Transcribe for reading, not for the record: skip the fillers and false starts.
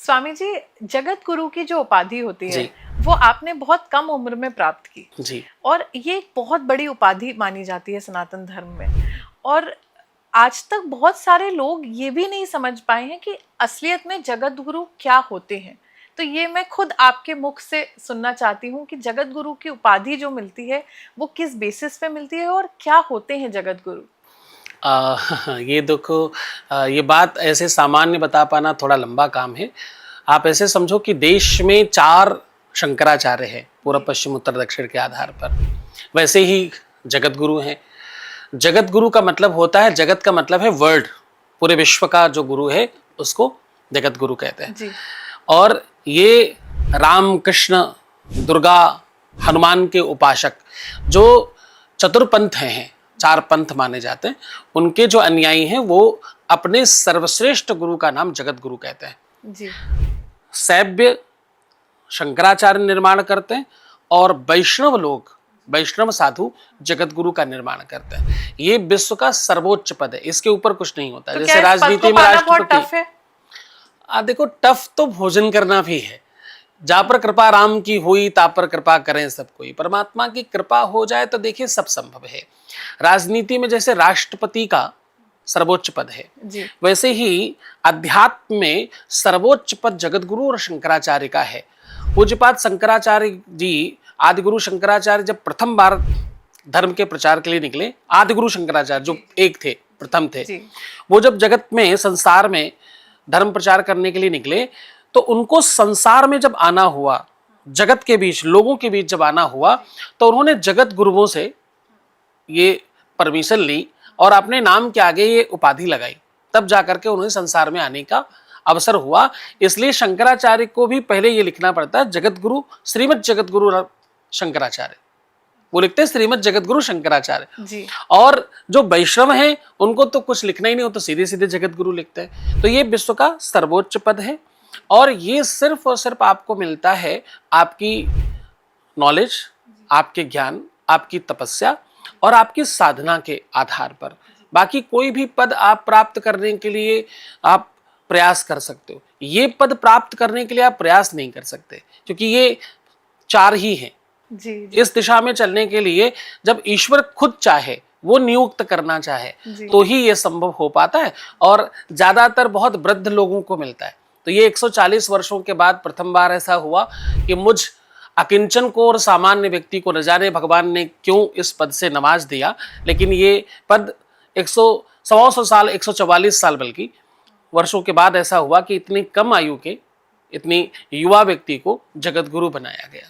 स्वामी जी, जगत गुरु की जो उपाधि होती है जी वो आपने बहुत कम उम्र में प्राप्त की जी। और ये एक बहुत बड़ी उपाधि मानी जाती है सनातन धर्म में। और आज तक बहुत सारे लोग ये भी नहीं समझ पाए हैं कि असलियत में जगत गुरु क्या होते हैं। तो ये मैं खुद आपके मुख से सुनना चाहती हूँ कि जगत गुरु की उपाधि जो मिलती है वो किस बेसिस पे मिलती है और क्या होते हैं जगत गुरु। ये देखो, ये बात ऐसे सामान्य बता पाना थोड़ा लंबा काम है। आप ऐसे समझो कि देश में 4 शंकराचार्य हैं, पूर्व पश्चिम उत्तर दक्षिण के आधार पर। वैसे ही जगत गुरु हैं। जगत गुरु का मतलब होता है, जगत का मतलब है वर्ल्ड, पूरे विश्व का जो गुरु है उसको जगत गुरु कहते हैं। जी और ये राम कृष्ण दुर्गा हनुमान के उपासक जो चतुर्पंथ हैं, 4 पंथ माने जाते हैं, उनके जो अनुयायी हैं वो अपने सर्वश्रेष्ठ गुरु का नाम जगत गुरु कहते हैं। जी शैव्य शंकराचार्य निर्माण करते हैं और वैष्णव लोग, वैष्णव साधु जगत गुरु का निर्माण करते हैं। ये विश्व का सर्वोच्च पद है, इसके ऊपर कुछ नहीं होता। तो जैसे क्या इस पद राजनीति को में पाना बहुत राष्ट्रपति, टफ है। देखो टफ तो भोजन करना भी है। जा पर कृपा राम की हुई ता पर कृपा करें सब कोई। परमात्मा की कृपा हो जाए तो देखिए सब संभव है। राजनीति में जैसे राष्ट्रपति का सर्वोच्च पद है, जी वैसे ही अध्यात्म में सर्वोच्च पद जगत गुरु और शंकराचार्य का है। पूज्यपाद शंकराचार्य जी, आदि गुरु शंकराचार्य जब प्रथम बार धर्म के प्रचार के लिए निकले, आदि गुरु शंकराचार्य जो एक थे, प्रथम थे, जी वो जब जगत में संसार में धर्म प्रचार करने के लिए निकले तो उनको संसार में जब आना हुआ, जगत के बीच, लोगों के बीच जब आना हुआ, तो उन्होंने जगत गुरुओं से ये परमिशन ली और अपने नाम के आगे ये उपाधि लगाई, तब जाकर के उन्हें संसार में आने का अवसर हुआ। इसलिए शंकराचार्य को भी पहले ये लिखना पड़ता है जगत गुरु, श्रीमद जगत गुरु शंकराचार्य, वो लिखते हैं श्रीमद जगत गुरु शंकराचार्य। जी और जो वैष्णव हैं उनको तो कुछ लिखना ही नहीं, हो तो सीधे सीधे जगत गुरु लिखते हैं। तो ये विश्व का सर्वोच्च पद है और ये सिर्फ और सिर्फ आपको मिलता है आपकी नॉलेज, आपके ज्ञान, आपकी तपस्या और आपकी साधना के आधार पर। बाकी कोई भी पद आप प्राप्त करने के लिए आप प्रयास कर सकते हो, ये पद प्राप्त करने के लिए आप प्रयास नहीं कर सकते, क्योंकि ये 4 ही हैं। जी इस दिशा में चलने के लिए जब ईश्वर खुद चाहे, वो नियुक्त करना चाहे, जी तो ही ये संभव हो पाता है। और ज्यादातर बहुत वृद्ध लोगों को मिलता है। तो ये 140 वर्षों के बाद प्रथम बार ऐसा हुआ कि मुझ अकिंचन को और सामान्य व्यक्ति को न जाने भगवान ने क्यों इस पद से नवाज दिया, लेकिन ये पद 100 साल, 144 साल बल्कि वर्षों के बाद ऐसा हुआ कि इतनी कम आयु के, इतनी युवा व्यक्ति को जगत गुरु बनाया गया।